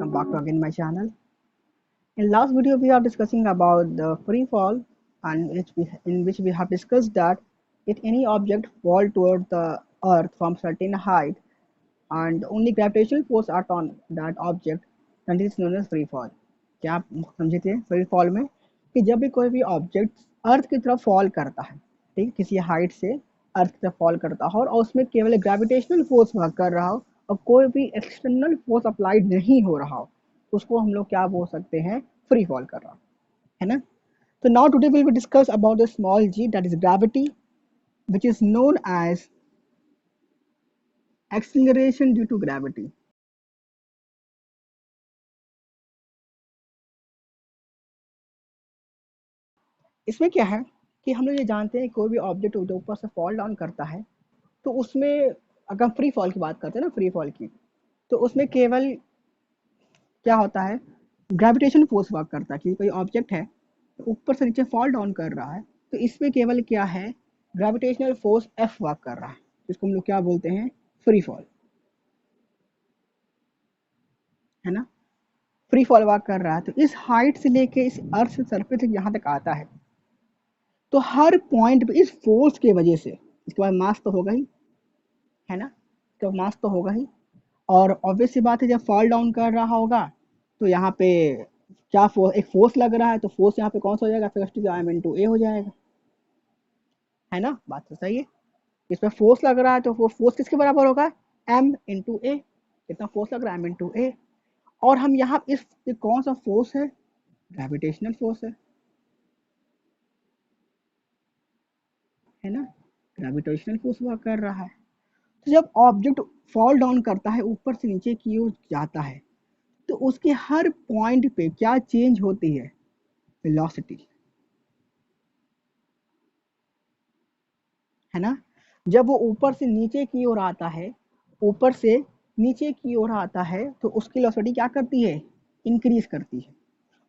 welcome back to again my channel. In last video we are discussing about the free fall, and in which we have discussed that if any object fall toward the earth from certain height and only gravitational force act on that object, then it is known as free fall. क्या आप समझे थे free fall में कि जब भी कोई भी ऑब्जेक्ट अर्थ की तरफ फॉल करता है, ठीक, किसी हाइट से अर्थ की तरफ फॉल करता हो और उसमें केवल ग्रेविटेशनल फोर्स वर्क कर रहा हो और कोई भी एक्सटर्नल फोर्स अप्लाइड नहीं हो रहा हो, तो उसको हम लोग क्या बोल सकते हैं, फ्री फॉल कर रहा है ना. तो now today will be discuss about the small g, that is gravity, which is known as acceleration due to gravity. इसमें क्या है कि हम लोग ये जानते हैं कोई भी ऑब्जेक्ट जो ऊपर से फॉल डाउन करता है तो उसमें, अगर हम फ्री फॉल की बात करते हैं ना, फ्री फॉल की, तो उसमें केवल क्या होता है, ग्रेविटेशन फोर्स वर्क करता है कि कोई ऑब्जेक्ट है तो ऊपर से नीचे फॉल डाउन कर रहा है, तो इसमें केवल क्या है, ग्रेविटेशनल फोर्स एफ वर्क कर रहा है, जिसको हम लोग क्या बोलते हैं, फ्री फॉल, है ना. फ्री फॉल वर्क कर रहा है तो इस हाइट से लेके इस अर्थ से सरफेस तक यहाँ तक आता है, तो हर पॉइंट पे इस फोर्स की वजह से, इसके बाद मास तो होगा ही, है ना, तो मास तो होगा ही, और ऑब्वियस सी बात है जब फॉल डाउन कर रहा होगा तो यहाँ पे क्या फोर्स, एक फोर्स लग रहा है, तो फोर्स यहाँ पे कौन सा हो जाएगा, फिर एम इंटू ए हो जाएगा, है ना, बात तो सही है. इसमें फोर्स लग रहा है तो वो फोर्स किसके बराबर होगा, एम इंटू ए, कितना फोर्स लग रहा है, एम इंटू ए. और हम यहाँ इस कौन सा फोर्स है, ग्रेविटेशनल फोर्स है ना, ग्रेविटेशनल फोर्स वर्क कर रहा है. तो जब ऑब्जेक्ट फॉल डाउन करता है, ऊपर से नीचे की ओर जाता है, तो उसके हर पॉइंट पे क्या चेंज होती है, वेलोसिटी, है ना. जब वो ऊपर से नीचे की ओर आता है, ऊपर से नीचे की ओर आता है तो उसकी वेलोसिटी क्या करती है, इंक्रीज करती है.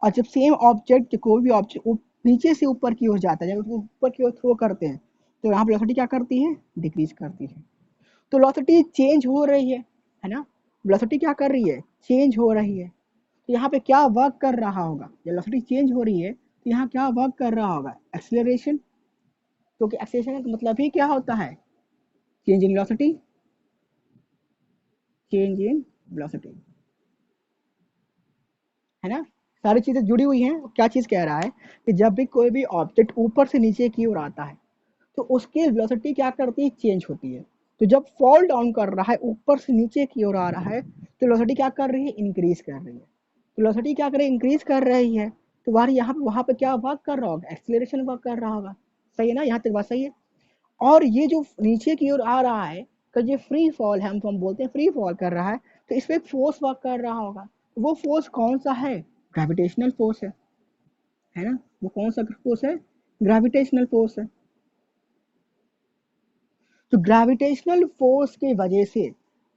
और जब सेम ऑब्जेक्ट, कोई भी ऑब्जेक्ट नीचे से ऊपर की ओर जाता है, जब उसको ऊपर की ओर थ्रो करते हैं तो यहाँ वेलोसिटी क्या करती है, डिक्रीज करती है. तो वेलोसिटी चेंज हो रही है ना, वेलोसिटी क्या कर रही है, चेंज हो रही है. तो यहाँ पे क्या वर्क कर रहा होगा, जब वेलोसिटी चेंज हो रही है तो यहाँ क्या वर्क कर रहा होगा, एक्सीलरेशन. क्योंकि एक्सीलरेशन का मतलब ही क्या होता है, change in velocity, change in velocity, है ना. सारी चीजें जुड़ी हुई हैं. क्या चीज कह रहा है कि जब भी कोई भी ऑब्जेक्ट ऊपर से नीचे की ओर आता है तो उसकी वेलोसिटी क्या करती है, चेंज होती है. तो जब फॉल डाउन कर रहा है, ऊपर से नीचे की ओर आ रहा है, तो वेलोसिटी क्या कर रही है, इंक्रीज कर रही है. तो वेलोसिटी क्या कर रही है, इंक्रीज कर रही है, तो वहां पे क्या वर्क कर रहा होगा, एक्सीलरेशन वर्क कर रहा होगा. सही है ना, यहाँ तक बात सही है. और ये जो नीचे की ओर आ रहा है, तो ये फ्री फॉल है, हम बोलते हैं फ्री फॉल कर रहा है, तो इसमें फोर्स वर्क कर रहा होगा. वो फोर्स कौन सा है, ग्रेविटेशनल फोर्स है ना. वो कौन सा फोर्स है, ग्रेविटेशनल फोर्स है. तो ग्रेविटेशनल फोर्स की वजह से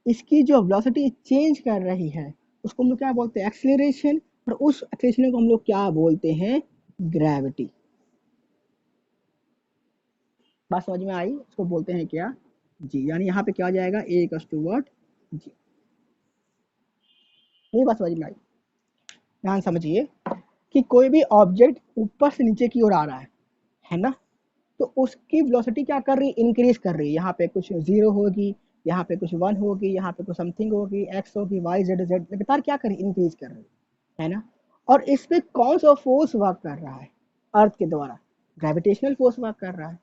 इसकी जो वेलोसिटी चेंज कर रही है उसको हम लोग क्या बोलते हैं, एक्सीलरेशन. और उस एक्सीलरेशन को हम लोग क्या बोलते हैं, ग्रेविटी. बात समझ में आई, उसको बोलते हैं क्या, जी. यानी यहाँ पे क्या आ जाएगा, ए इक्वल्स टू व्हाट, जी. ये बात समझ में आई. ध्यान समझिए कि कोई भी ऑब्जेक्ट ऊपर से नीचे की ओर आ रहा है ना, तो उसकी वेलोसिटी क्या कर रही है, इंक्रीज कर रही है. यहाँ पे कुछ जीरो होगी, यहाँ पे कुछ वन होगी, यहाँ पे कुछ समथिंग होगी, एक्स होगी, वाई जेड जेड लगातार क्या कर रही है, इंक्रीज कर रही है ना. और इस पे कौन सा फोर्स वर्क कर रहा है, अर्थ के द्वारा ग्रेविटेशनल फोर्स वर्क कर रहा है.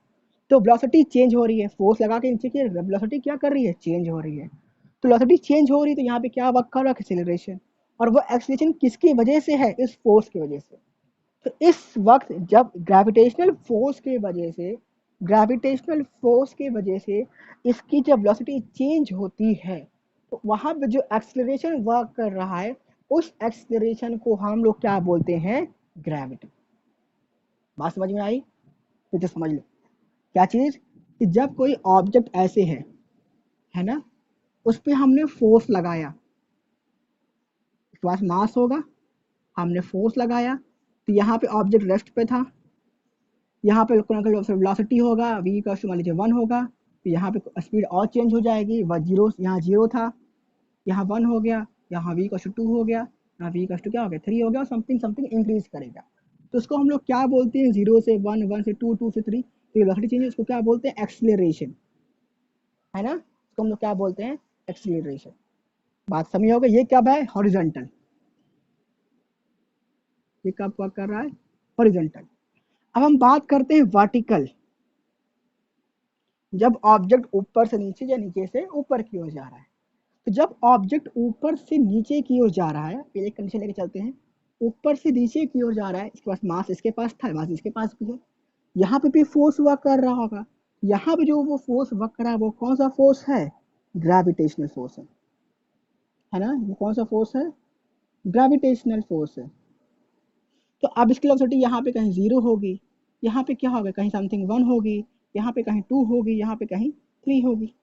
तो वेलोसिटी चेंज हो रही है, फोर्स लगा के नीचे की वेलोसिटी क्या कर रही है, चेंज हो रही है. तो वेलोसिटी चेंज हो रही है तो यहाँ पे क्या वर्क कर रहा है, एक्सीलरेशन. और वो एक्सीलरेशन किसकी वजह से है, इस फोर्स की वजह से. तो इस वक्त जब ग्रेविटेशनल फोर्स की वजह से इसकी जब वेलोसिटी चेंज होती है, तो वहां पे जो एक्सीलरेशन वर्क कर रहा है, उस एक्सीलरेशन को हम लोग क्या बोलते हैं, ग्रेविटी. बात समझ में आई, तो जो समझ लो क्या चीज, कि जब कोई ऑब्जेक्ट ऐसे है ना, उस पर हमने फोर्स लगाया, उसके पास मास होगा, हमने फोर्स लगाया, तो यहाँ पे ऑब्जेक्ट रेस्ट पे था, यहाँ पे वेलोसिटी होगा, v का मान लीजिए 1 होगा, तो यहाँ पे स्पीड और चेंज हो जाएगी, वह जीरो, यहाँ जीरो था, यहाँ 1 हो गया, यहाँ v का 2 हो गया, v इक्वल टू क्या हो गया 3 हो गया और समथिंग समथिंग इंक्रीज करेगा। तो उसको हम लोग क्या बोलते हैं 0 से 1, 1 से 2, 2 से 3, तो ये वेलोसिटी चेंज उसको क्या बोलते हैं एक्सीलरेशन, है ना। इसको हम लोग क्या बोलते हैं एक्सीलरेशन। बात समझ हो गई। ये कब है हॉरिजॉन्टल, ये कब वर्क कर रहा है हॉरिजॉन्टल। अब हम बात करते हैं वर्टिकल, जब ऑब्जेक्ट ऊपर से नीचे या नीचे से ऊपर की ओर जा रहा है। तो जब ऑब्जेक्ट ऊपर से नीचे की ओर जा रहा है, पहले कंडीशन लेके चलते हैं, ऊपर से नीचे की ओर जा रहा है, इसके पास मास इसके पास था, मास इसके पास भी है, यहाँ पे भी फोर्स वर्क कर रहा होगा। यहाँ पे जो वो फोर्स वर्क कर रहा है वो कौन सा फोर्स है ग्रेविटेशनल फोर्स है ना। वो कौन सा फोर्स है ग्रेविटेशनल फोर्स है। तो अब इसकी वेलोसिटी यहाँ पे कहीं 0 होगी, यहाँ पे क्या होगा कहीं समथिंग 1 होगी, यहाँ पे कहीं 2 होगी, यहाँ पे कहीं 3 होगी।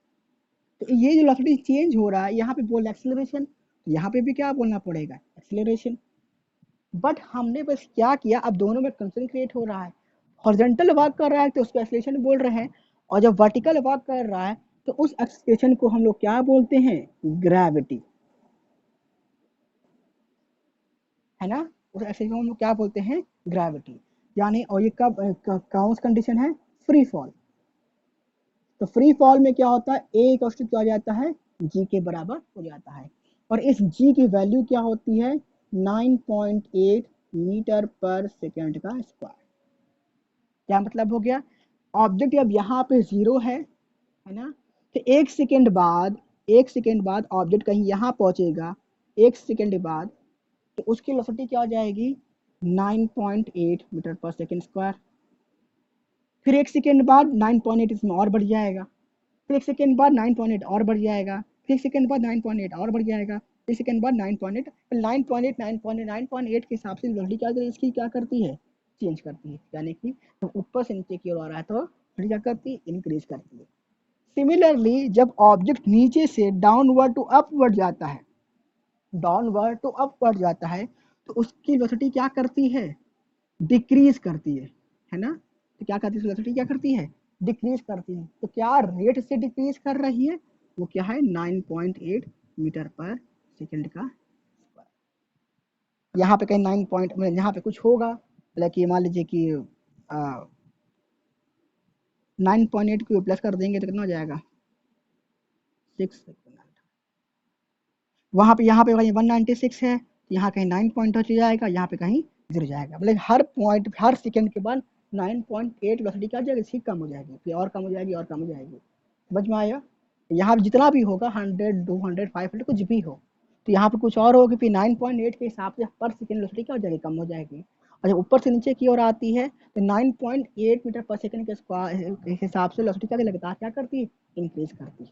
तो ये जो वेलोसिटी चेंज हो रहा है यहाँ पे बोल एक्सीलरेशन, तो यहाँ पे भी क्या बोलना पड़ेगा एक्सीलरेशन। बट हमने बस क्या किया, अब दोनों में कंसर्न क्रिएट हो रहा है। हॉरिजॉन्टल वर्क कर रहा है तो उसको एक्सीलरेशन बोल रहे हैं, और जब वर्टिकल वर्क कर रहा है तो उस एक्सीलरेशन को हम लोग क्या बोलते हैं ग्रेविटी, है ना। उस एक्सीलरेशन को हम लोग क्या बोलते हैं ग्रेविटी। यानी और ये कब कौन सी कंडीशन है फ्री फॉल। तो फ्री फॉल में क्या होता है ए इक्वल टू क्या हो जाता है जी के बराबर हो जाता है, और इस जी की वैल्यू क्या होती है 9.8 मीटर पर सेकेंड का स्क्वायर। क्या मतलब हो गया, ऑब्जेक्ट अब यहाँ पे 0 है ना। तो एक सेकेंड बाद ऑब्जेक्ट कहीं यहाँ पहुंचेगा, एक सेकेंड बाद, तो उसकी वेलोसिटी क्या हो जाएगी 9.8 मीटर पर सेकेंड स्क्वायर। फिर एक सेकेंड बाद 9.8 इसमें और बढ़ जाएगा, फिर एक सेकेंड बाद 9.8 और बढ़ जाएगा, फिर एक सेकेंड बाद 9.8 और बढ़ जाएगा, फिर सेकेंड बाद 9.8, 9.8 9.8 9.8 के हिसाब से वेलोसिटी क्या इसकी क्या करती है चेंज करती है। यानी कि तो ऊपर से नीचे की ओर आ रहा है तो वेलोसिटी क्या करती है इंक्रीज करती है। सिमिलरली जब ऑब्जेक्ट नीचे से डाउनवर्ड टू अपवर्ड जाता है, डाउनवर्ड टू अपवर्ड जाता है, तो उसकी वेलोसिटी क्या करती है डिक्रीज करती है ना। तो क्या करती है वेलोसिटी क्या करती है डिक्रीज करती है। तो क्या रेट से डिक्रीज कर रही है वो क्या है 9.8 मीटर पर सेकंड का स्क्वायर। यहाँ पे कहीं 9 पॉइंट में यहाँ पे कुछ होगा, लाइक मान लीजिए कि 9.8 को प्लस कर देंगे तो कितना हो जाएगा 6, वहाँ पे यहाँ पे कहीं 196 है, यहाँ कहीं 9 पॉइंट हो जाएगा, यहाँ पे कहीं 0 जाएगा। मतलब हर पॉइंट हर सेकंड के बाद 9.8 वेलोसिटी क्या जाएगी इसकी कम हो जाएगी, फिर और कम हो जाएगी और कम हो जाएगी। समझ में आया। यहाँ पे जितना भी होगा 100 200 500 कुछ भी हो, तो यहाँ पे कुछ और होगी, फिर 9.8 के हिसाब से पर सेकंड वेलोसिटी क्या हो जाएगी कम हो जाएगी। और जब ऊपर से नीचे की ओर आती है तो 9.8 मीटर पर सेकंड के हिसाब से वेलोसिटी क्या लगता है क्या करती है इंक्रीज करती है।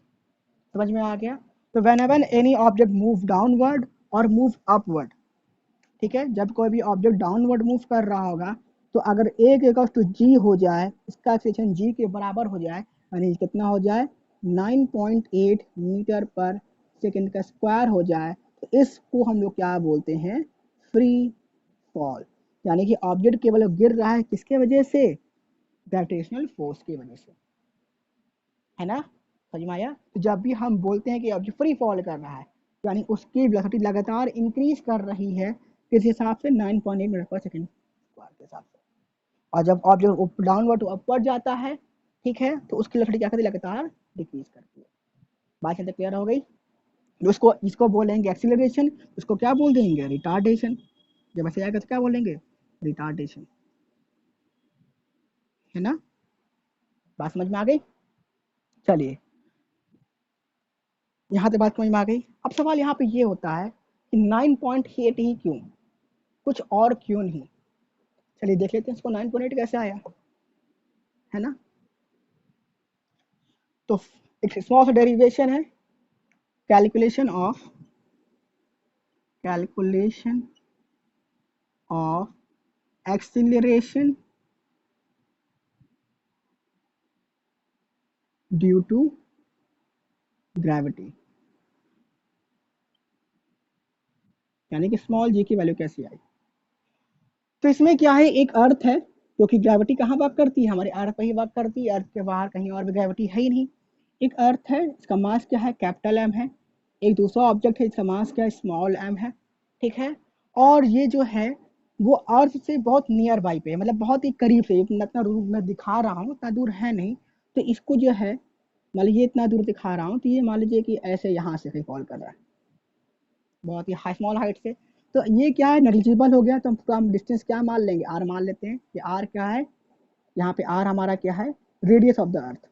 समझ में आ गया। तो whenever any object move downward और move upward, ठीक है, जब कोई भी ऑब्जेक्ट डाउनवर्ड मूव कर रहा होगा तो अगर एक इक्वल टू जी हो जाए, इसका एक्सेलेरेशन जी के बराबर हो जाए, यानी कितना हो जाए 9.8 मीटर पर सेकंड का स्क्वायर हो जाए, तो इसको हम लोग क्या बोलते हैं फ्री फॉल। यानी कि ऑब्जेक्ट केवल गिर रहा है किसके वजह से ग्रेविटेशनल फोर्स की वजह से, है ना। समझ में आया। तो जब भी हम बोलते हैं कि ऑब्जेक्ट फ्री फॉल कर रहा है यानी उसकी वेलोसिटी लगातार इंक्रीज कर रही है किस हिसाब से 9.8 मीटर पर सेकंड स्क्वायर के हिसाब से। और जब ऑब्जेक्ट डाउनवर्ड टू अपवर्ड जाता है, ठीक है, तो उसकी वेलोसिटी क्या करती है लगातार डिक्रीज करती है। बात यहाँ तक क्लियर हो गई। उसको इसको बोलेंगे एक्सीलरेशन, उसको क्या बोल देंगे रिटार्डेशन। जब ऐसे आएगा तो क्या बोलेंगे रिटार्डेशन, है ना। बात समझ में आ गई। चलिए यहाँ तक बात समझ में आ गई। अब सवाल यहाँ पे ये होता है कि 9.8 ही क्यों, कुछ और क्यों नहीं। चलिए देख लेते हैं इसको 9.8 कैसे आया, है ना। तो एक स्मॉल सा डेरिवेशन है, calculation of acceleration due to gravity, यानी कि स्मॉल जी की वैल्यू कैसी आई। तो इसमें क्या है एक अर्थ है, क्योंकि ग्रेविटी कहाँ वर्क करती है हमारे अर्थ पर ही वर्क करती है, अर्थ के बाहर कहीं और भी ग्रेविटी है ही नहीं। एक अर्थ है, इसका मास क्या है कैपिटल एम है। एक दूसरा ऑब्जेक्ट है, इसका मास क्या है स्मॉल एम है, ठीक है। और ये जो है वो अर्थ से बहुत नियर बाई पे है, मतलब बहुत ही करीब से, इतना दूर मैं दिखा रहा हूँ, इतना दूर है नहीं। तो इसको जो है, मान लीजिए इतना दूर दिखा रहा हूँ, तो ये मान लीजिए कि ऐसे यहाँ से रिकॉल कर रहा है, बहुत ही हाई स्मॉल हाइट से। तो ये क्या है, नेग्लिजिबल हो गया। तो हम डिस्टेंस क्या मान लेंगे, आर मान लेते हैं कि आर क्या है, यहाँ पे आर हमारा क्या है, रेडियस ऑफ द अर्थ।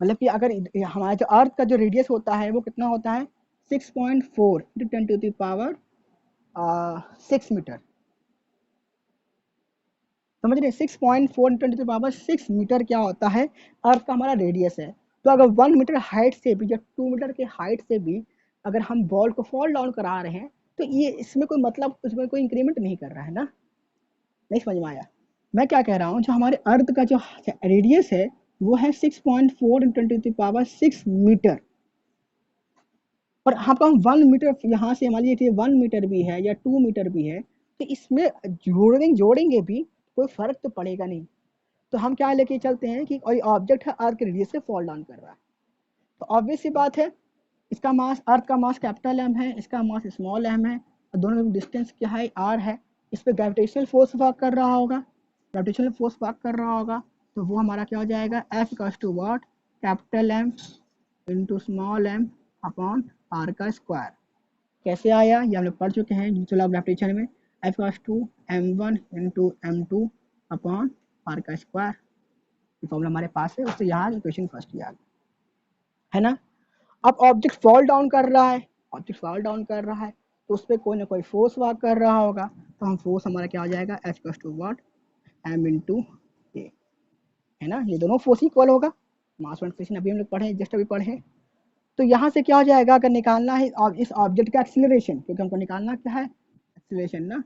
मतलब कि अगर हमारा जो अर्थ का जो रेडियस होता है वो कितना होता है, 6.4 into 10 to the power 6 metre. समझ रहे, 6.4 into 10 to the power 6 metre क्या होता है, अर्थ का हमारा रेडियस है। तो अगर 1 मीटर हाइट से भी या 2 मीटर के हाइट से भी अगर हम बॉल को फॉल डाउन करा रहे हैं, तो ये इसमें कोई मतलब, इसमें कोई इंक्रीमेंट नहीं कर रहा है ना। नहीं समझ में आया। मैं क्या कह रहा हूँ, जो हमारे अर्थ का जो रेडियस है वो है 6.4 into 10 to the power 6 metre. और हाँ, हम 1 मीटर यहाँ से मान लीजिए 1 मीटर भी है या 2 मीटर भी है, तो इसमें जोड़ेंगे भी कोई फर्क तो पड़ेगा नहीं। तो हम क्या लेके चलते हैं कि कोई ऑब्जेक्ट है, अर्थ के रेडियस से फॉल डाउन कर रहा है, तो ऑब्वियस सी बात है, इसका मास, अर्थ का मास कैपिटल एम है, इसका मास स्मॉल एम है, और दोनों में डिस्टेंस क्या है, आर है। इस पर ग्रेविटेशनल फोर्स वर्क कर रहा होगा, ग्रेविटेशनल फोर्स वर्क कर रहा होगा, तो वो हमारा क्या हो जाएगा, F equals to what, capital M into small m upon R का स्क्वायर। कैसे आया, ये हम लोग पढ़ चुके हैं न्यूटन ऑफ ग्रेविटेशन में, F equals to m1 into m2 upon R का स्क्वायर। ये फॉर्मूला हमारे पास है, उससे यहाँ इक्वेशन फर्स्ट किया है ना। अब ऑब्जेक्ट फॉल डाउन कर रहा है, ऑब्जेक्ट फॉल डाउन कर रहा है, तो उस पर कोई ना कोई फोर्स वर्क कर रहा होगा। तो हम फोर्स हमारा क्या हो जाएगा, F equals to what, M into A, है ना। ये दोनों फोर्स इक्वल होगा, मास और एक्सीलरेशन अभी हम लोग पढ़े, जस्ट अभी पढ़े। तो यहाँ से क्या हो जाएगा, अगर निकालना है इस ऑब्जेक्ट का एक्सीलरेशन, क्योंकि हमको निकालना क्या है, एक्सीलरेशन ना,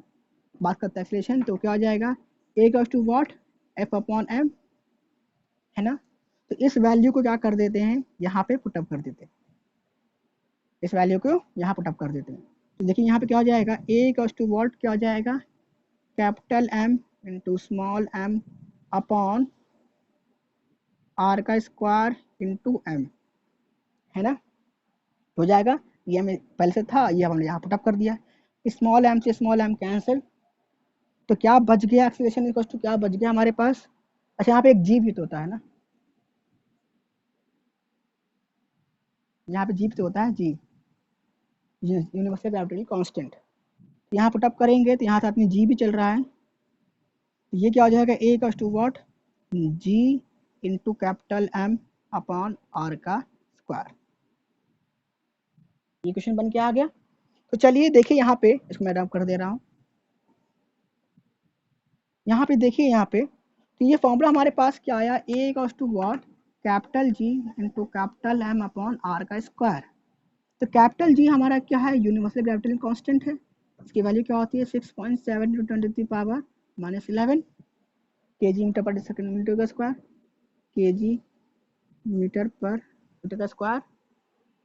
बात करते हैं एक्सीलरेशन, तो क्या हो जाएगा, A equals to what, F upon M, है ना। तो इस वैल्यू को क्या कर देते हैं, यहाँ पे पुटअप कर देते हैं, इस वैल्यू को यहाँ पुटअप कर देते हैं। तो देखिए यहाँ पे क्या हो जाएगा, ए इक्वल्स टू व्हाट क्या हो जाएगा, capital M into small m upon R का स्क्वायर इंटू एम, है ना, हो जाएगा। ये हमें पहले से था, ये हमने यहाँ पुटअप कर दिया। स्मॉल एम से स्मॉल एम कैंसिल, तो क्या बच गया, एक्सीलरेशन इक्वल्स टू क्या बच गया हमारे पास, अच्छा यहाँ पे एक जी भी तो होता है ना, यहाँ पे जी भी तो होता है, जी यूनिवर्सल ग्रेविटी कांस्टेंट। यहाँ पुटअप करेंगे तो यहाँ साथ में जी भी चल रहा है, तो ये क्या हो जाएगा, A equals to what, G into capital M upon R का स्क्वायर। ये क्वेश्चन बन के आ गया। तो चलिए देखिए यहाँ पे, इसको मैं रब कर दे रहा हूँ, यहाँ पे देखिए यहाँ पे, तो ये फॉर्मूला हमारे पास क्या आया, A equals to what, capital G into capital M upon R का स्क्वायर। तो कैपिटल जी हमारा क्या है, यूनिवर्सल ग्रेविटेशनल कांस्टेंट है, इसकी वैल्यू क्या होती है, 6.7 इंटू 10 टू द पावर -11 के जी मीटर पर सेकंड मीटर का स्क्वायर, के जी मीटर पर मीटर का स्क्वायर,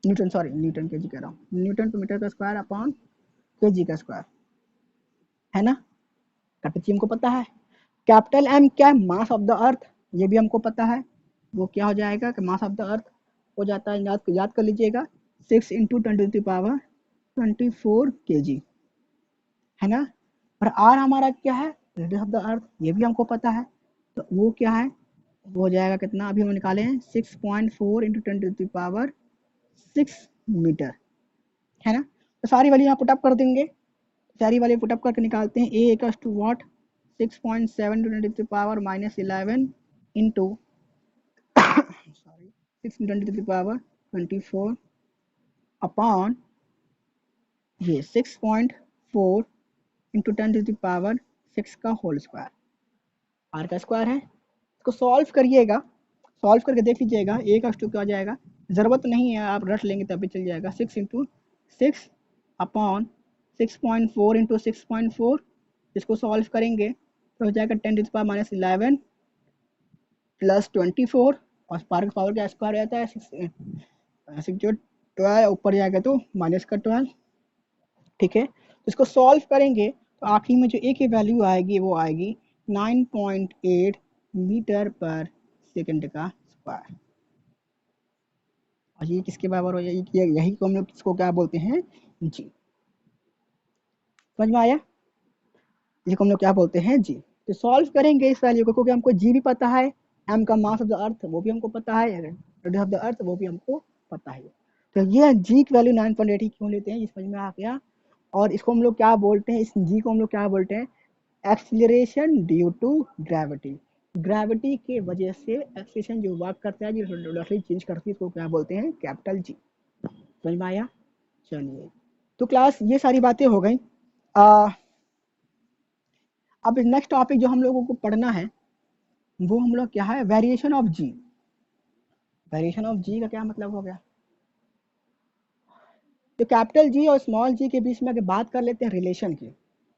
न्यूटन, सॉरी न्यूटन, के जी कह रहा हूँ, न्यूटन पर मीटर का स्क्वायर अपॉन के जी का स्क्वायर, है ना। कैपिटल जी हमको पता है, कैपिटल एम क्या है, मास ऑफ द अर्थ, ये भी हमको पता है, वो क्या हो जाएगा कि मास ऑफ द अर्थ हो जाता है, याद कर लीजिएगा, 6 इंटू 10 टू द पावर 24 के जी, है ना। और आर हमारा क्या है, रेडियस ऑफ द अर्थ, ये भी हमको पता है, तो वो क्या है, वो हो जाएगा कितना, अभी हम निकाले हैं 6.4 into 10 to the power 6 metre, है ना। तो सारी वैल्यू यहाँ पुटअप कर देंगे, सारी वैल्यू पुटअप करके निकालते हैं, A equals to what, 6.7 to 10 to the power -11 into sorry 6 into 10 to the power 24 upon ये 6.4 इंटू 10 टू द पावर 6 का होल स्क्वायर, आर का स्क्वायर है। इसको सॉल्व करिएगा, सॉल्व करके देख लीजिएगा, ए का टू क्या हो जाएगा, ज़रूरत नहीं है, आप रट लेंगे तब भी चल जाएगा, 6 अपॉन 6.4 इंटू 6.4, इसको सॉल्व करेंगे तो हो जाएगा 10 टू द पावर -11 प्लस 24, और पावर का स्क्वायर रहता है 6 जो 12 ऊपर जाएगा तो माइनस का 12, ठीक है। तो इसको सॉल्व करेंगे तो आखिर में जो ए की वैल्यू आएगी वो आएगी 9.8 मीटर पर सेकंड का स्क्वायर, और ये किसके बराबर हो जाएगी, यही को हम लोग किसको क्या बोलते हैं, जी। समझ में आया, इसको हम लोग क्या बोलते हैं, जी। तो सॉल्व करेंगे इस वैल्यू को, क्योंकि हमको जी भी पता है, एम का मास ऑफ द अर्थ वो भी हमको पता है, रेडियस ऑफ द अर्थ वो भी हमको पता है। तो ये जी की वैल्यू 9.8 क्यों लेते हैं, ये समझ में आ गया। और इसको हम लोग क्या बोलते हैं, इस जी को हम लोग क्या बोलते हैं, acceleration due to gravity. Gravity के वजह से एक्सीलरेशन जो वर्क करता है, जो वेलोसिटी चेंज करती है, इसको क्या बोलते हैं, कैपिटल जी। समझ में आया, चलिए। तो क्लास ये सारी बातें हो गई। अब नेक्स्ट टॉपिक जो हम लोगों को पढ़ना है वो हम लोग क्या है, variation of G. Variation of G का क्या मतलब हो गया, तो कैपिटल जी और स्मॉल जी के बीच में अगर बात कर लेते हैं रिलेशन की,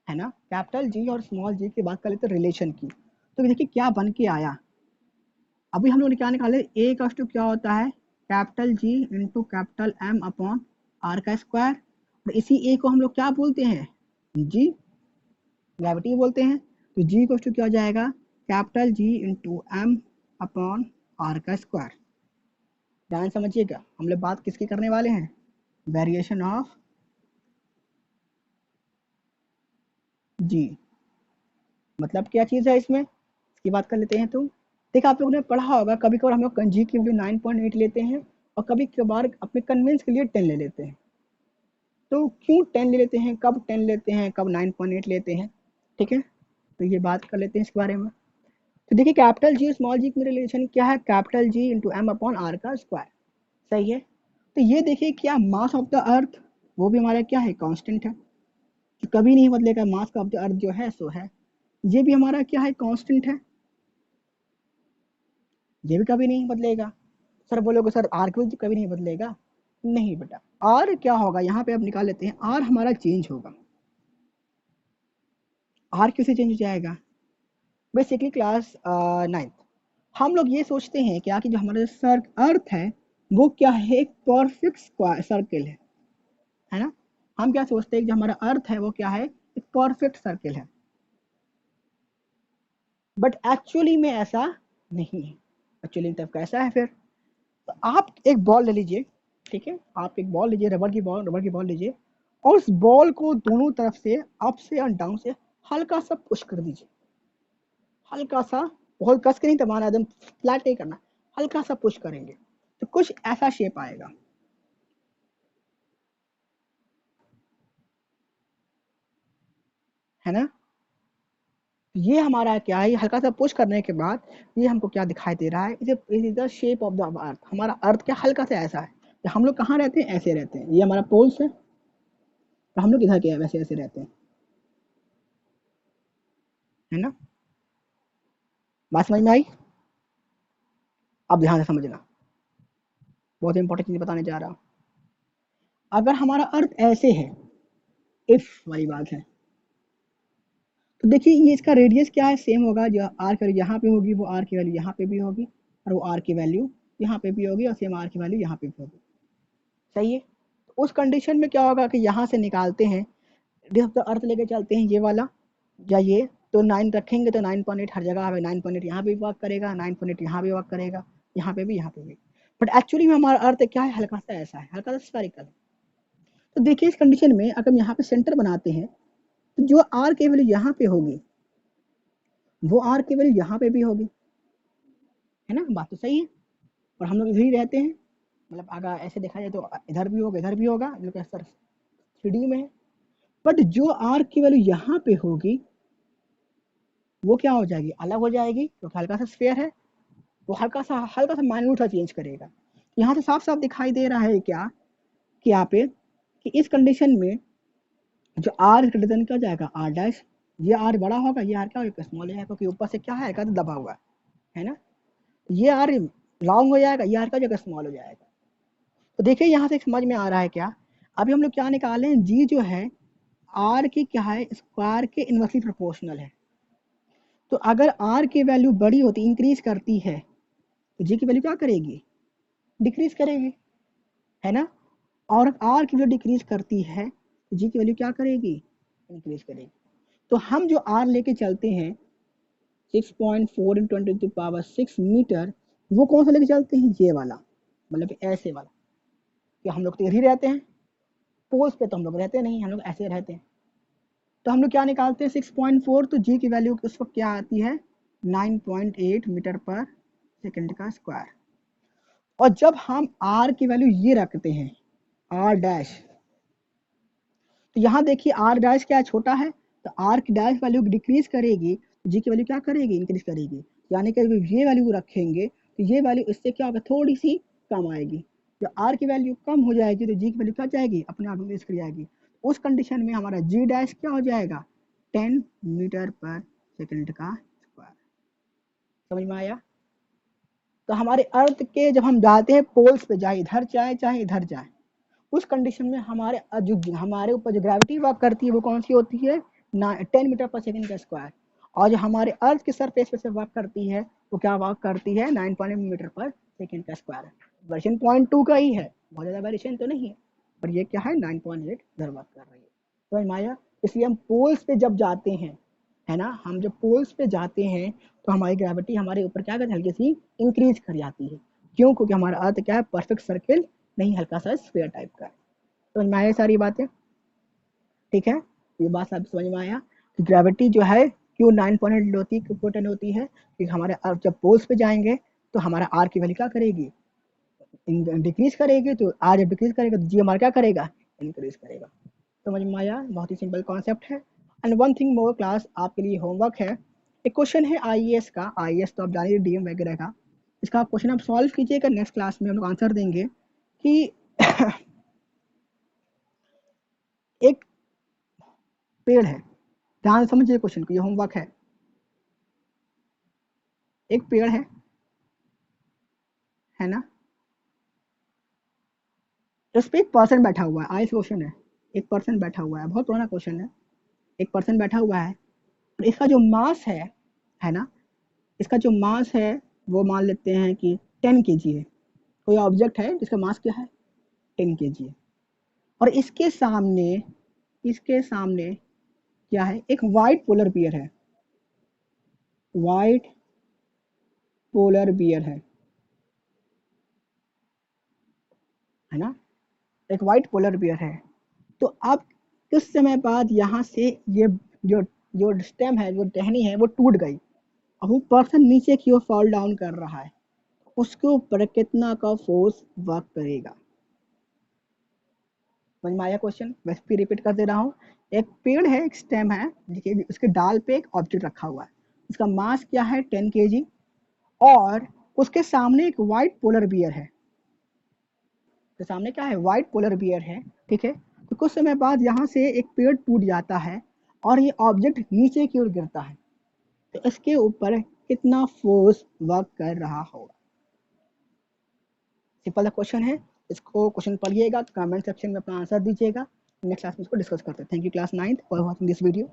है ना, कैपिटल जी और स्मॉल जी की बात कर लेते हैं रिलेशन की, तो देखिए क्या बन के आया। अभी हम लोग ने क्या निकाले, ए का टू क्या होता है, capital G into capital M upon R का स्क्वायर, और इसी ए को हम लोग क्या बोलते हैं, जी, ग्रेविटी बोलते हैं। तो जी को टू क्या हो जाएगा, capital G into M upon R का स्क्वायर। ध्यान समझिएगा, हम लोग बात किसकी करने वाले हैं, वेरिएशन ऑफ जी। मतलब क्या चीज़ है इसमें, इसकी बात कर लेते हैं। तो देखिए आप लोगों ने पढ़ा होगा, कभी कभार हम लोग जी की वैल्यू 9.8 लेते हैं और कभी कभार अपने कन्वेंस के लिए 10 ले लेते हैं। तो क्यों 10 ले लेते हैं, कब 10 लेते हैं, कब 9.8 लेते हैं, ठीक है, तो ये बात कर लेते हैं इसके बारे में। तो देखिए कैपिटल जी स्मॉल जी में रिलेशन क्या है, capital G into M upon R का स्क्वायर, सही है। तो ये देखिए क्या, मास ऑफ द अर्थ वो भी हमारा क्या है, कांस्टेंट है, तो कभी नहीं बदलेगा, मास ऑफ द अर्थ जो है सो है। ये भी हमारा क्या है, कांस्टेंट है, ये भी कभी नहीं बदलेगा। सर बोलोगे सर आर क्यों कभी नहीं बदलेगा, नहीं बेटा, आर क्या होगा, यहाँ पे अब निकाल लेते हैं, आर हमारा चेंज होगा। आर कैसे चेंज हो जाएगा, बेसिकली क्लास 9th हम लोग ये सोचते हैं क्या कि जो हमारा सर अर्थ है वो क्या है, एक परफेक्ट सर्किल है ना। हम क्या सोचते हैं कि जो हमारा अर्थ है वो क्या है, एक परफेक्ट सर्किल है, बट एक्चुअली में ऐसा नहीं है। एक्चुअली तब कैसा है फिर, तो आप एक बॉल ले लीजिए, ठीक है, आप एक बॉल लीजिए, रबर की बॉल लीजिए, और उस बॉल को दोनों तरफ से अप से और डाउन से हल्का सा पुश कर दीजिए, हल्का सा, बहुत कस के नहीं दबाना, एकदम फ्लैट नहीं करना, हल्का सा पुश करेंगे तो कुछ ऐसा शेप आएगा, है ना। ये हमारा क्या है, हल्का सा पुश करने के बाद ये हमको क्या दिखाई दे रहा है, is the shape of the earth. हमारा अर्थ क्या हल्का सा ऐसा है, तो हम लोग कहाँ रहते हैं, ऐसे रहते हैं, ये हमारा पोल्स है, तो हम लोग इधर के वैसे ऐसे रहते हैं, है ना। बात समझ में आई, अब ध्यान से समझना, बहुत इंपॉर्टेंट चीज बताने जा रहा हूँ। अगर हमारा अर्थ ऐसे है, इफ वाली बात है, तो देखिए ये इसका रेडियस क्या है, सेम होगा, जो आर की वैल्यू यहाँ पे होगी वो आर की वैल्यू यहाँ पे भी होगी, और वो आर की वैल्यू यहाँ पे भी होगी, और सेम आर की वैल्यू यहाँ पे भी होगी, सही है। तो उस कंडीशन में क्या होगा कि यहाँ से निकालते हैं, रेडियस ऑफ द अर्थ लेके चलते हैं ये वाला या ये, तो 9 रखेंगे तो 9.8 हर जगह है, 9.8 यहाँ पे भी वर्क करेगा, 9.8 यहाँ भी वर्क करेगा, यहाँ पे भी, यहाँ पे भी। बट एक्चुअली में हमारा अर्थ क्या है, हल्का सा ऐसा है, हल्का सा स्फेरिकल। तो देखिए इस कंडीशन में अगर हम यहाँ पे सेंटर बनाते हैं, तो जो आर की वैल्यू यहाँ पे होगी वो आर की वैल्यू यहाँ पे भी होगी, है ना, बात तो सही है। और हम लोग इधर ही रहते हैं, मतलब अगर ऐसे देखा जाए तो इधर भी होगा, इधर भी होगा, लोग सर 3D में है। बट जो आर की वैल्यू यहाँ पे होगी वो क्या हो जाएगी, अलग हो जाएगी, क्योंकि तो हल्का सा स्फेयर है, वो हल्का सा माइन्यूट सा चेंज करेगा। यहाँ से साफ साफ दिखाई दे रहा है क्या, कि यहाँ पे कि इस कंडीशन में जो आर ग्रेटर क्या जाएगा, आर डैश, ये आर बड़ा होगा, ये आर क्या होगा, स्मॉल है, क्योंकि ऊपर से क्या है, दबा हुआ है ना। ये आर लॉन्ग हो जाएगा, ये आर का जगह स्मॉल हो जाएगा। तो देखिए यहाँ से समझ में आ रहा है क्या, अभी हम लोग क्या निकाले, जी जो है आर की क्या है, स्क्वायर के इनवर्सली प्रोपोर्शनल है। तो अगर आर की वैल्यू बड़ी होती, इंक्रीज करती है, तो जी की वैल्यू क्या करेगी, डिक्रीज करेगी, है ना। और आर की वैल्यू डिक्रीज करती है तो जी की वैल्यू क्या करेगी, इंक्रीज करेगी। तो हम जो आर लेके चलते हैं 6.4 × 10⁻⁶ मीटर, वो कौन सा लेके चलते हैं, ये वाला, मतलब ऐसे वाला, कि हम लोग तो इधर ही रहते हैं, पोल्स पे तो हम लोग रहते नहीं, हम लोग ऐसे रहते हैं। तो हम लोग क्या निकालते हैं 6.4, तो जी की वैल्यू उस वक्त क्या आती है 9.8 मीटर पर सेकंड का स्क्वायर। और जब हम आर की वैल्यू ये रखते हैं आर डैश, तो यहाँ देखिए आर डैश क्या छोटा है, तो आर की डैश वैल्यू डिक्रीज करेगी, जी की वैल्यू क्या करेगी इंक्रीज करेगी, यानी कि ये वैल्यू रखेंगे तो ये वैल्यू इससे क्या होगा थोड़ी सी कम आएगी। जब आर की वैल्यू कम हो जाएगी तो जी की वैल्यू क्या जाएगी अपने आप इंक्रीज कर जाएगी। उस कंडीशन में हमारा जी डैश क्या हो जाएगा 10 मीटर पर सेकंड का स्क्वायर। समझ में आया। तो हमारे अर्थ के जब हम जाते हैं पोल्स पे, चाहे इधर जाए चाहे इधर जाए, उस कंडीशन में हमारे ऊपर जो ग्रेविटी वर्क करती है वो कौन सी होती है 10 मीटर पर सेकंड का स्क्वायर। और जो हमारे अर्थ के सरफेस पे से वर्क करती है वो क्या वर्क करती है 9 मीटर पर सेकंड का स्क्वायर। वर्जन 0.2 का ही है, बहुत ज़्यादा वेरिएशन तो नहीं है, पर ये क्या है 9.8 इधर वर्क कर रही है। तो माया इसलिए हम पोल्स पे जब जाते हैं, है ना, हम जब पोल्स पे जाते हैं तो हमारी ग्रेविटी हमारे ऊपर क्या करती है हल्की सी इंक्रीज कर जाती है। क्यों? क्योंकि हमारा अर्थ क्या है परफेक्ट सर्किल नहीं, हल्का सा स्फीयर टाइप का है। समझ में आया सारी बातें? ठीक है, ये बात आप समझ में आया कि ग्रेविटी जो है क्यों 9.8 होती है, क्यों 10 होती है, कि हमारे अर्थ जब पोल्स पे जाएंगे तो हमारा आर की वैल्यू क्या करेगी डिक्रीज करेगी, तो आर जब डिक्रीज करेगा तो जी हमारा क्या करेगा इंक्रीज करेगा। समझ में आया, बहुत ही सिंपल कॉन्सेप्ट है। And one thing more class आपके लिए होमवर्क है, एक क्वेश्चन है आईएएस का, आईएएस तो आप जानिए डीएम वगैरह का, इसका क्वेश्चन आप सॉल्व कीजिएगा, नेक्स्ट क्लास में हम लोग आंसर देंगे कि एक पेड़ है, ध्यान से समझिए क्वेश्चन को, ये होमवर्क एक पेड़ है ना, उस पे एक पर्सन बैठा हुआ है, आइस क्वेश्चन है, एक पर्सन बैठा हुआ है, बहुत पुराना क्वेश्चन है, एक पर्सन बैठा हुआ है और इसका जो मास है ना, इसका जो मास है वो मान लेते हैं कि 10 kg है। कोई ऑब्जेक्ट है जिसका मास क्या है 10 kg है, और इसके सामने क्या है एक white polar bear white polar bear है ना, एक वाइट पोलर बियर है। तो अब कुछ समय बाद यहाँ से ये जो जो स्टेम है, जो टहनी है वो टूट गई, अब वो पर्सन नीचे की ओर फॉल डाउन कर रहा है, उसके ऊपर कितना का फोर्स वर्क करेगा। समझ में आया क्वेश्चन? वैसे फिर रिपीट कर दे रहा हूँ, एक पेड़ है, एक स्टेम है, देखिए उसके डाल पे एक ऑब्जेक्ट रखा हुआ है, उसका मास क्या है 10 kg, और उसके सामने एक व्हाइट पोलर बियर है, तो सामने क्या है व्हाइट पोलर बियर है, ठीक है। तो कुछ समय बाद यहाँ से एक पेड़ टूट जाता है और ये ऑब्जेक्ट नीचे की ओर गिरता है, तो इसके ऊपर कितना फोर्स वर्क कर रहा होगा। सिंपल क्वेश्चन है, इसको क्वेश्चन पढ़िएगा, कमेंट सेक्शन में अपना आंसर दीजिएगा, नेक्स्ट क्लास में इसको डिस्कस करते हैं। Thank you class 9th for watching this video.